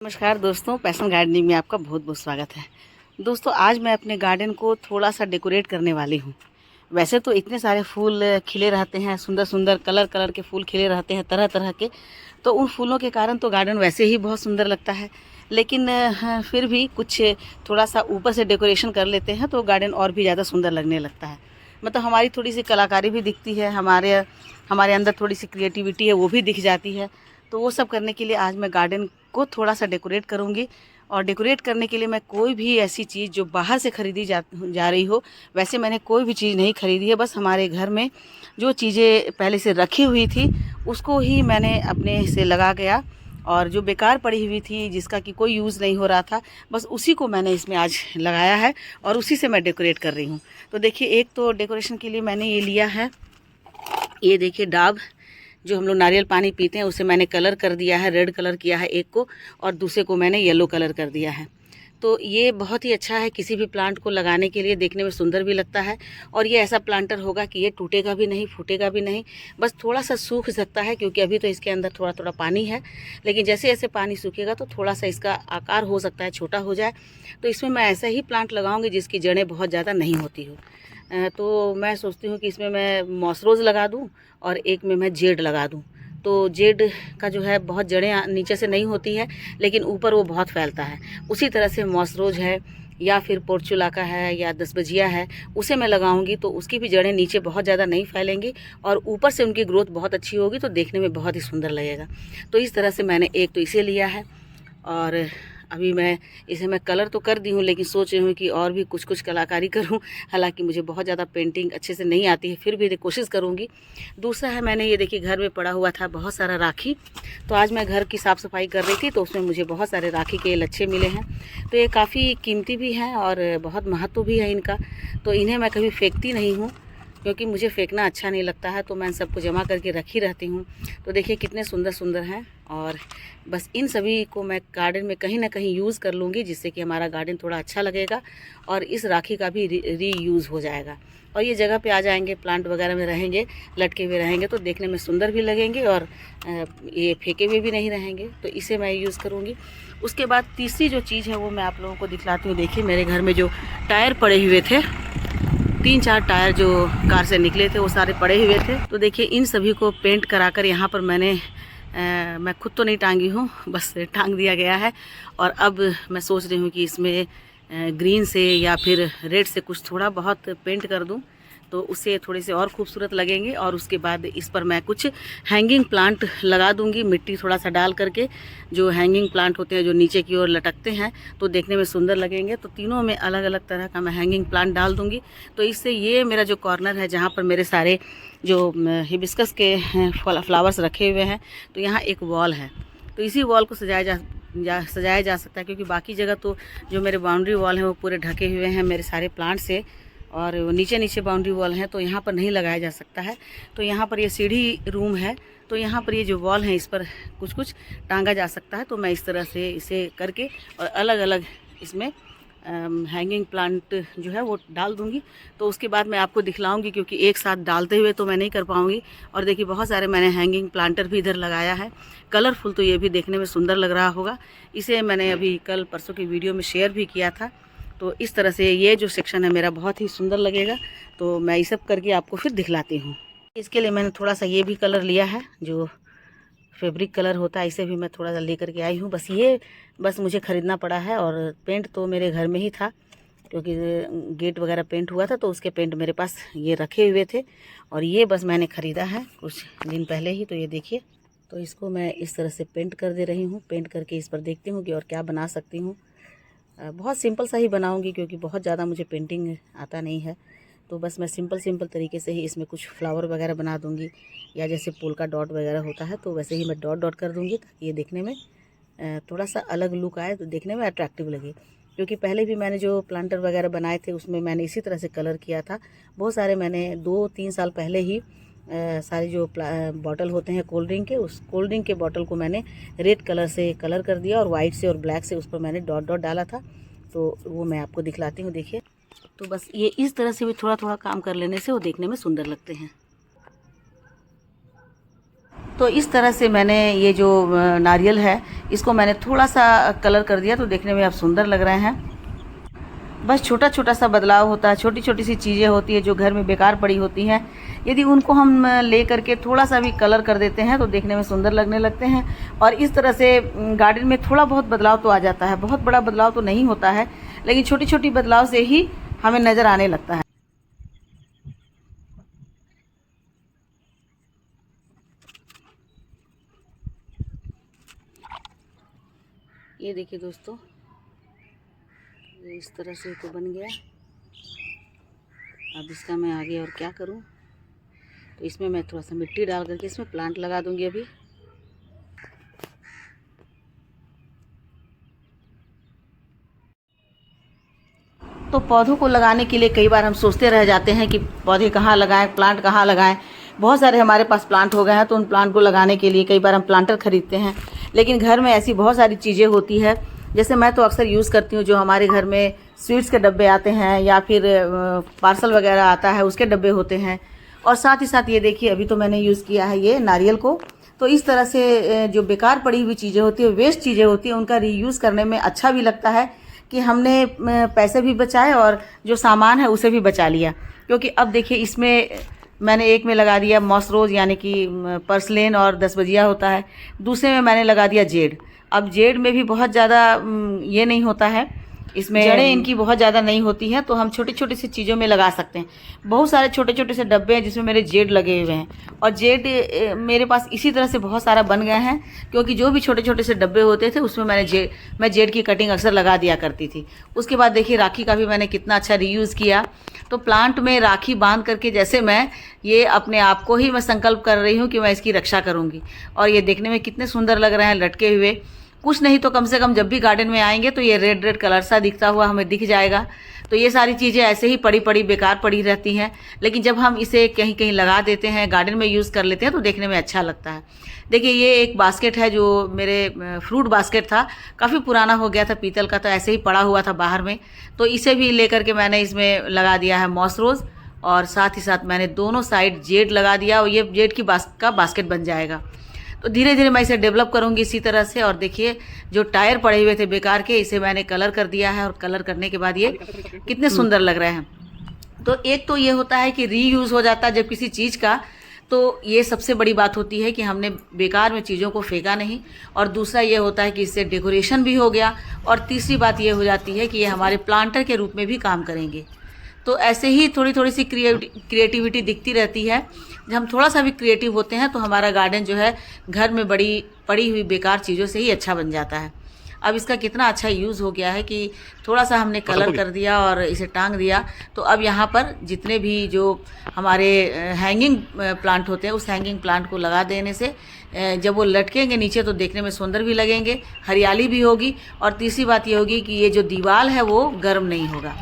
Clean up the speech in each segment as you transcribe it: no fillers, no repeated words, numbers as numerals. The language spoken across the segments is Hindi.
नमस्कार दोस्तों, पैशन गार्डनिंग में आपका बहुत बहुत स्वागत है। दोस्तों, आज मैं अपने गार्डन को थोड़ा सा डेकोरेट करने वाली हूँ। वैसे तो इतने सारे फूल खिले रहते हैं, सुंदर सुंदर कलर कलर के फूल खिले रहते हैं तरह तरह के, तो उन फूलों के कारण तो गार्डन वैसे ही बहुत सुंदर लगता है। लेकिन फिर भी कुछ थोड़ा सा ऊपर से डेकोरेशन कर लेते हैं तो गार्डन और भी ज़्यादा सुंदर लगने लगता है। मतलब हमारी थोड़ी सी कलाकारी भी दिखती है, हमारे अंदर थोड़ी सी क्रिएटिविटी है वो भी दिख जाती है। तो वो सब करने के लिए आज मैं गार्डन को थोड़ा सा डेकोरेट करूँगी। और डेकोरेट करने के लिए मैं कोई भी ऐसी चीज़ जो बाहर से ख़रीदी जा रही हो, वैसे मैंने कोई भी चीज़ नहीं ख़रीदी है। बस हमारे घर में जो चीज़ें पहले से रखी हुई थी उसको ही मैंने अपने से लगा गया, और जो बेकार पड़ी हुई थी जिसका कि कोई यूज़ नहीं हो रहा था, बस उसी को मैंने इसमें आज लगाया है और उसी से मैं डेकोरेट कर रही हूँ। तो देखिए, एक तो डेकोरेशन के लिए मैंने ये लिया है, ये देखिए डाब, जो हम लोग नारियल पानी पीते हैं उसे मैंने कलर कर दिया है, रेड कलर किया है एक को, और दूसरे को मैंने येलो कलर कर दिया है। तो ये बहुत ही अच्छा है किसी भी प्लांट को लगाने के लिए, देखने में सुंदर भी लगता है। और ये ऐसा प्लांटर होगा कि ये टूटेगा भी नहीं, फूटेगा भी नहीं, बस थोड़ा सा सूख सकता है क्योंकि अभी तो इसके अंदर थोड़ा थोड़ा पानी है। लेकिन जैसे जैसे पानी सूखेगा तो थोड़ा सा इसका आकार हो सकता है छोटा हो जाए। तो इसमें मैं ऐसा ही प्लांट लगाऊंगी जिसकी जड़ें बहुत ज़्यादा नहीं होती हो। तो मैं सोचती हूँ कि इसमें मैं मॉसरोज़ लगा दूँ और एक में मैं जेड लगा दूँ। तो जेड का जो है बहुत जड़ें नीचे से नहीं होती है, लेकिन ऊपर वो बहुत फैलता है। उसी तरह से मॉसरोज है या फिर पोर्चुलाका है या दसबजिया है, उसे मैं लगाऊंगी तो उसकी भी जड़ें नीचे बहुत ज़्यादा नहीं फैलेंगी और ऊपर से उनकी ग्रोथ बहुत अच्छी होगी, तो देखने में बहुत ही सुंदर लगेगा। तो इस तरह से मैंने एक तो इसे लिया है, और अभी इसे मैं कलर तो कर दी हूँ, लेकिन सोच रही हूँ कि और भी कुछ कुछ कलाकारी करूँ। हालांकि मुझे बहुत ज़्यादा पेंटिंग अच्छे से नहीं आती है, फिर भी कोशिश करूँगी। दूसरा है, मैंने ये देखिए घर में पड़ा हुआ था बहुत सारा राखी, तो आज मैं घर की साफ़ सफाई कर रही थी तो उसमें मुझे बहुत सारे राखी के लच्छे मिले हैं। तो ये काफ़ी कीमती भी हैं और बहुत महत्व भी है इनका। तो इन्हें मैं कभी फेंकती नहीं हूँ क्योंकि मुझे फेंकना अच्छा नहीं लगता है, तो मैं सबको जमा करके रखी रहती हूँ। तो देखिए कितने सुंदर सुंदर हैं, और बस इन सभी को मैं गार्डन में कहीं ना कहीं यूज़ कर लूँगी, जिससे कि हमारा गार्डन थोड़ा अच्छा लगेगा और इस राखी का भी रीयूज़ हो जाएगा। और ये जगह पे आ जाएंगे, प्लांट वगैरह में रहेंगे, लटके हुए रहेंगे तो देखने में सुंदर भी लगेंगे और ये फेंके हुए भी नहीं रहेंगे। तो इसे मैं यूज़ करूँगी। उसके बाद तीसरी जो चीज़ है वो मैं आप लोगों को दिखलाती हूँ। देखिए मेरे घर में जो टायर पड़े हुए थे, 3-4 टायर जो कार से निकले थे वो सारे पड़े हुए थे। तो देखिए इन सभी को पेंट कराकर यहाँ पर मैं खुद तो नहीं टांगी हूँ, बस टांग दिया गया है। और अब मैं सोच रही हूँ कि इसमें ग्रीन से या फिर रेड से कुछ थोड़ा बहुत पेंट कर दूँ, तो उससे थोड़े से और खूबसूरत लगेंगे। और उसके बाद इस पर मैं कुछ हैंगिंग प्लांट लगा दूंगी, मिट्टी थोड़ा सा डाल करके। जो हैंगिंग प्लांट होते हैं जो नीचे की ओर लटकते हैं तो देखने में सुंदर लगेंगे। तो तीनों में अलग अलग तरह का मैं हैंगिंग प्लांट डाल दूंगी। तो इससे ये मेरा जो कॉर्नर है जहाँ पर मेरे सारे जो हिबिस्कस के फ्लावर्स रखे हुए हैं, तो यहाँ एक वॉल है, तो इसी वॉल को सजाया जा सकता है। क्योंकि बाकी जगह तो जो मेरे बाउंड्री वॉल हैं वो पूरे ढके हुए हैं मेरे सारे प्लांट से, और नीचे नीचे बाउंड्री वॉल है, तो यहाँ पर नहीं लगाया जा सकता है। तो यहाँ पर ये सीढ़ी रूम है, तो यहाँ पर ये जो वॉल है इस पर कुछ कुछ टांगा जा सकता है। तो मैं इस तरह से इसे करके और अलग अलग इसमें हैंगिंग प्लांट जो है वो डाल दूँगी। तो उसके बाद मैं आपको दिखलाऊँगी, क्योंकि एक साथ डालते हुए तो मैं नहीं कर पाऊँगी। और देखिए बहुत सारे मैंने हैंगिंग प्लांटर भी इधर लगाया है, कलरफुल, तो ये भी देखने में सुंदर लग रहा होगा। इसे मैंने अभी कल परसों की वीडियो में शेयर भी किया था। तो इस तरह से ये जो सेक्शन है मेरा बहुत ही सुंदर लगेगा। तो मैं ये सब करके आपको फिर दिखलाती हूँ। इसके लिए मैंने थोड़ा सा ये भी कलर लिया है, जो फैब्रिक कलर होता है, इसे भी मैं थोड़ा सा लेकर के आई हूँ। बस मुझे ख़रीदना पड़ा है, और पेंट तो मेरे घर में ही था क्योंकि गेट वगैरह पेंट हुआ था, तो उसके पेंट मेरे पास ये रखे हुए थे। और ये बस मैंने ख़रीदा है कुछ दिन पहले ही। तो ये देखिए, तो इसको मैं इस तरह से पेंट कर दे रही हूँ। पेंट करके इस पर देखती हूँ कि और क्या बना सकती हूँ। बहुत सिंपल सा ही बनाऊंगी क्योंकि बहुत ज़्यादा मुझे पेंटिंग आता नहीं है। तो बस मैं सिंपल तरीके से ही इसमें कुछ फ्लावर वगैरह बना दूंगी, या जैसे फूल का डॉट वगैरह होता है तो वैसे ही मैं डॉट डॉट कर दूंगी, ताकि ये देखने में थोड़ा सा अलग लुक आए, तो देखने में अट्रैक्टिव लगे। क्योंकि पहले भी मैंने जो प्लांटर वगैरह बनाए थे उसमें मैंने इसी तरह से कलर किया था। बहुत सारे मैंने 2-3 साल पहले ही सारे जो बॉटल होते हैं कोल्ड ड्रिंक के, उस कोल्ड ड्रिंक के बॉटल को मैंने रेड कलर से कलर कर दिया, और वाइट से और ब्लैक से उस पर मैंने डॉट डॉट डाला था। तो वो मैं आपको दिखलाती हूँ। देखिए, तो बस ये इस तरह से भी थोड़ा थोड़ा काम कर लेने से वो देखने में सुंदर लगते हैं। तो इस तरह से मैंने ये जो नारियल है इसको मैंने थोड़ा सा कलर कर दिया, तो देखने में अब सुंदर लग रहे हैं। बस छोटा छोटा सा बदलाव होता है, छोटी छोटी सी चीज़ें होती है जो घर में बेकार पड़ी होती हैं, यदि उनको हम ले करके थोड़ा सा भी कलर कर देते हैं तो देखने में सुंदर लगने लगते हैं। और इस तरह से गार्डन में थोड़ा बहुत बदलाव तो आ जाता है, बहुत बड़ा बदलाव तो नहीं होता है, लेकिन छोटी छोटी बदलाव से ही हमें नज़र आने लगता है। ये देखिए दोस्तों, इस तरह से तो बन गया। अब इसका मैं आगे और क्या करूं, तो इसमें मैं थोड़ा सा मिट्टी डाल करके इसमें प्लांट लगा दूंगी अभी। तो पौधों को लगाने के लिए कई बार हम सोचते रह जाते हैं कि पौधे कहाँ लगाएं, प्लांट कहाँ लगाएं। बहुत सारे हमारे पास प्लांट हो गए हैं, तो उन प्लांट को लगाने के लिए कई बार हम प्लांटर खरीदते हैं, लेकिन घर में ऐसी बहुत सारी चीज़ें होती है। जैसे मैं तो अक्सर यूज़ करती हूँ, जो हमारे घर में स्वीट्स के डब्बे आते हैं या फिर पार्सल वगैरह आता है उसके डब्बे होते हैं। और साथ ही साथ ये देखिए, अभी तो मैंने यूज़ किया है ये नारियल को। तो इस तरह से जो बेकार पड़ी हुई चीज़ें होती है, वेस्ट चीज़ें होती हैं, उनका रीयूज़ करने में अच्छा भी लगता है कि हमने पैसे भी बचाए और जो सामान है उसे भी बचा लिया। क्योंकि अब देखिए, इसमें मैंने एक में लगा दिया मॉस रोज़ यानी कि पर्सलेन और 10 बजिया होता है, दूसरे में मैंने लगा दिया जेड। अब जेड में भी बहुत ज़्यादा ये नहीं होता है, इसमें जड़ें इनकी बहुत ज़्यादा नहीं होती हैं, तो हम छोटी छोटी सी चीज़ों में लगा सकते हैं। बहुत सारे छोटे छोटे से डब्बे हैं जिसमें मेरे जेड लगे हुए हैं, और जेड मेरे पास इसी तरह से बहुत सारा बन गए हैं, क्योंकि जो भी छोटे छोटे से डब्बे होते थे उसमें मैं जेड की कटिंग अक्सर लगा दिया करती थी। उसके बाद देखिए, राखी का भी मैंने कितना अच्छा रीयूज़ किया। तो प्लांट में राखी बांध करके जैसे मैं ये अपने आप को ही मैं संकल्प कर रही हूँ कि मैं इसकी रक्षा करूँगी। और ये देखने में कितने सुंदर लग रहे हैं लटके हुए। कुछ नहीं तो कम से कम जब भी गार्डन में आएंगे तो ये रेड रेड कलर सा दिखता हुआ हमें दिख जाएगा। तो ये सारी चीज़ें ऐसे ही पड़ी पड़ी बेकार पड़ी रहती हैं, लेकिन जब हम इसे कहीं कहीं लगा देते हैं, गार्डन में यूज़ कर लेते हैं, तो देखने में अच्छा लगता है। देखिए, ये एक बास्केट है जो मेरे फ्रूट बास्केट था, काफ़ी पुराना हो गया था, पीतल का, तो ऐसे ही पड़ा हुआ था बाहर में। तो इसे भी लेकर के मैंने इसमें लगा दिया है मॉस रोज़, और साथ ही साथ मैंने दोनों साइड जेड लगा दिया, और ये जेड की बास्केट बन जाएगा। तो धीरे धीरे मैं इसे डेवलप करूंगी इसी तरह से। और देखिए, जो टायर पड़े हुए थे बेकार के, इसे मैंने कलर कर दिया है, और कलर करने के बाद ये कितने सुंदर लग रहे हैं। तो एक तो ये होता है कि रीयूज़ हो जाता है जब किसी चीज़ का, तो ये सबसे बड़ी बात होती है कि हमने बेकार में चीज़ों को फेंका नहीं। और दूसरा ये होता है कि इससे डेकोरेशन भी हो गया। और तीसरी बात ये हो जाती है कि ये हमारे प्लांटर के रूप में भी काम करेंगे। तो ऐसे ही थोड़ी थोड़ी सी क्रिएटिविटी दिखती रहती है। जब हम थोड़ा सा भी क्रिएटिव होते हैं तो हमारा गार्डन जो है घर में बड़ी पड़ी हुई बेकार चीज़ों से ही अच्छा बन जाता है। अब इसका कितना अच्छा यूज़ हो गया है कि थोड़ा सा हमने कलर कर दिया और इसे टांग दिया, तो अब यहाँ पर जितने भी जो हमारे हैंगिंग प्लांट होते हैं, उस हैंगिंग प्लांट को लगा देने से जब वो लटकेंगे नीचे तो देखने में सुंदर भी लगेंगे, हरियाली भी होगी। और तीसरी बात ये होगी कि ये जो दीवार है वो गर्म नहीं होगा।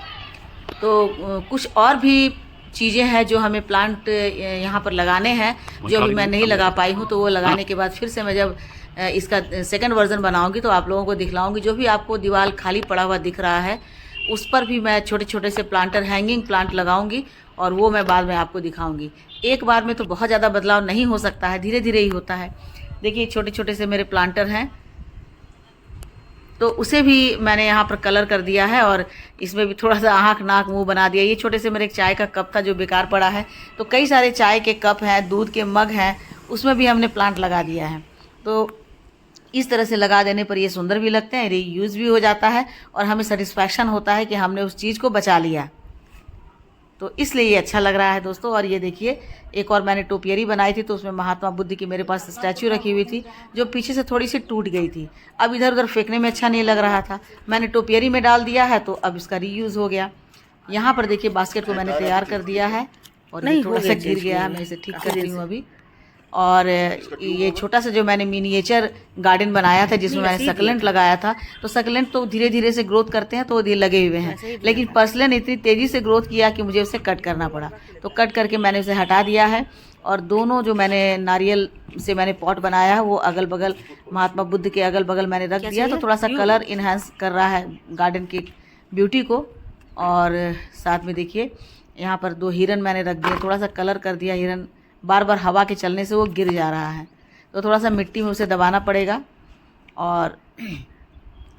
तो कुछ और भी चीज़ें हैं जो हमें प्लांट यहाँ पर लगाने हैं, जो अभी मैं नहीं लगा पाई हूँ। तो वो लगाने के बाद फिर से मैं जब इसका सेकंड वर्जन बनाऊंगी तो आप लोगों को दिखलाऊंगी। जो भी आपको दीवार खाली पड़ा हुआ दिख रहा है उस पर भी मैं छोटे छोटे से प्लांटर हैंगिंग प्लांट लगाऊंगी, और वो मैं बाद में आपको दिखाऊंगी। एक बार में तो बहुत ज़्यादा बदलाव नहीं हो सकता है, धीरे धीरे ही होता है। देखिए, छोटे छोटे से मेरे प्लांटर हैं, तो उसे भी मैंने यहाँ पर कलर कर दिया है, और इसमें भी थोड़ा सा आँख नाक मुंह बना दिया। ये छोटे से मेरे एक चाय का कप था जो बेकार पड़ा है, तो कई सारे चाय के कप हैं, दूध के मग हैं, उसमें भी हमने प्लांट लगा दिया है। तो इस तरह से लगा देने पर ये सुंदर भी लगते हैं, रीयूज़ भी हो जाता है, और हमें सेटिस्फैक्शन होता है कि हमने उस चीज़ को बचा लिया। तो इसलिए ये अच्छा लग रहा है दोस्तों। और ये देखिए, एक और मैंने टोपियरी बनाई थी, तो उसमें महात्मा बुद्ध की मेरे पास स्टैचू रखी हुई थी, जो पीछे से थोड़ी सी टूट गई थी। अब इधर उधर फेंकने में अच्छा नहीं लग रहा था, मैंने टोपियरी में डाल दिया है, तो अब इसका रीयूज़ हो गया। यहाँ पर देखिए, बास्केट को मैंने तैयार कर दिया है, और नहीं थोड़ा सा गिर गया है, मैं इसे ठीक कर रही हूँ अभी। और ये छोटा सा जो मैंने मिनिएचर गार्डन बनाया था जिसमें मैंने सकलेंट लगाया था, तो सकलेंट तो धीरे धीरे से ग्रोथ करते हैं, तो वो लगे हुए हैं, लेकिन पर्सलेन इतनी तेज़ी से ग्रोथ किया कि मुझे उसे कट करना पड़ा। तो कट करके मैंने उसे हटा दिया है, और दोनों जो मैंने नारियल से मैंने पॉट बनाया है वो अगल बगल महात्मा बुद्ध के अगल बगल मैंने रख दिया, तो थोड़ा सा कलर इन्हांस कर रहा है गार्डन की ब्यूटी को। और साथ में देखिए, यहाँ पर 2 हिरन मैंने रख दिए, थोड़ा सा कलर कर दिया। हिरन बार बार हवा के चलने से वो गिर जा रहा है, तो थोड़ा सा मिट्टी में उसे दबाना पड़ेगा। और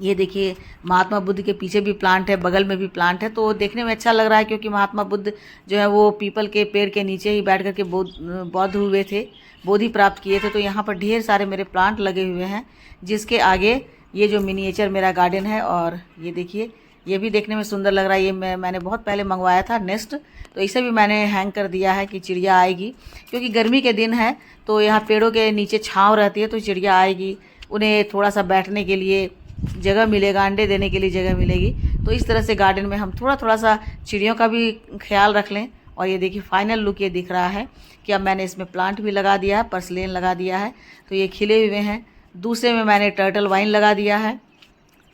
ये देखिए महात्मा बुद्ध के पीछे भी प्लांट है, बगल में भी प्लांट है, तो देखने में अच्छा लग रहा है क्योंकि महात्मा बुद्ध जो है वो पीपल के पेड़ के नीचे ही बैठ कर के बौद्ध हुए थे, बोधि प्राप्त किए थे। तो यहाँ पर ढेर सारे मेरे प्लांट लगे हुए हैं, जिसके आगे ये जो मिनिएचर मेरा गार्डन है। और ये देखिए ये भी देखने में सुंदर लग रहा है। ये मैंने बहुत पहले मंगवाया था नेस्ट, तो इसे भी मैंने हैंग कर दिया है कि चिड़िया आएगी, क्योंकि गर्मी के दिन है तो यहाँ पेड़ों के नीचे छाँव रहती है, तो चिड़िया आएगी, उन्हें थोड़ा सा बैठने के लिए जगह मिलेगा, अंडे देने के लिए जगह मिलेगी। तो इस तरह से गार्डन में हम थोड़ा सा चिड़ियों का भी ख्याल रख लें। और ये देखिए फाइनल लुक ये दिख रहा है कि अब मैंने इसमें प्लांट भी लगा दिया है, पर्सलेन लगा दिया है, तो ये खिले हुए हैं। दूसरे में मैंने टर्टल वाइन लगा दिया है,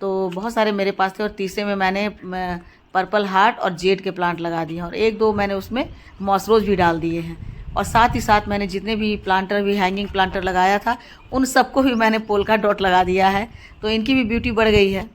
तो बहुत सारे मेरे पास थे। और तीसरे में मैंने पर्पल हार्ट और जेड के प्लांट लगा दिए हैं, और एक दो मैंने उसमें मॉसरोज भी डाल दिए हैं। और साथ ही साथ मैंने जितने भी प्लांटर भी हैंगिंग प्लांटर लगाया था उन सबको भी मैंने पोल्का डॉट लगा दिया है, तो इनकी भी ब्यूटी बढ़ गई है।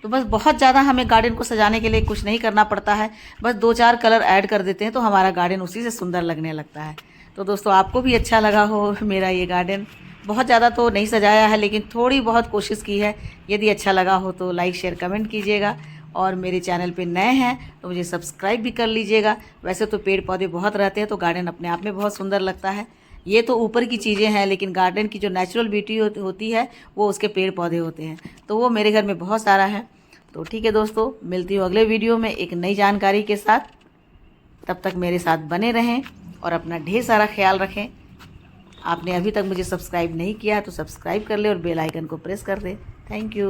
तो बस बहुत ज़्यादा हमें गार्डन को सजाने के लिए कुछ नहीं करना पड़ता है, बस 2-4 कलर ऐड कर देते हैं तो हमारा गार्डन उसी से सुंदर लगने लगता है। तो दोस्तों आपको भी अच्छा लगा हो मेरा ये गार्डन। बहुत ज़्यादा तो नहीं सजाया है, लेकिन थोड़ी बहुत कोशिश की है। यदि अच्छा लगा हो तो लाइक शेयर कमेंट कीजिएगा, और मेरे चैनल पे नए हैं तो मुझे सब्सक्राइब भी कर लीजिएगा। वैसे तो पेड़ पौधे बहुत रहते हैं तो गार्डन अपने आप में बहुत सुंदर लगता है। ये तो ऊपर की चीज़ें हैं, लेकिन गार्डन की जो नेचुरल ब्यूटी होती है वो उसके पेड़ पौधे होते हैं, तो वो मेरे घर में बहुत सारा है। तो ठीक है दोस्तों, मिलती हूँ अगले वीडियो में एक नई जानकारी के साथ। तब तक मेरे साथ बने रहें और अपना ढेर सारा ख्याल रखें। आपने अभी तक मुझे सब्सक्राइब नहीं किया तो सब्सक्राइब कर ले और बेल आइकन को प्रेस कर दे। Thank you.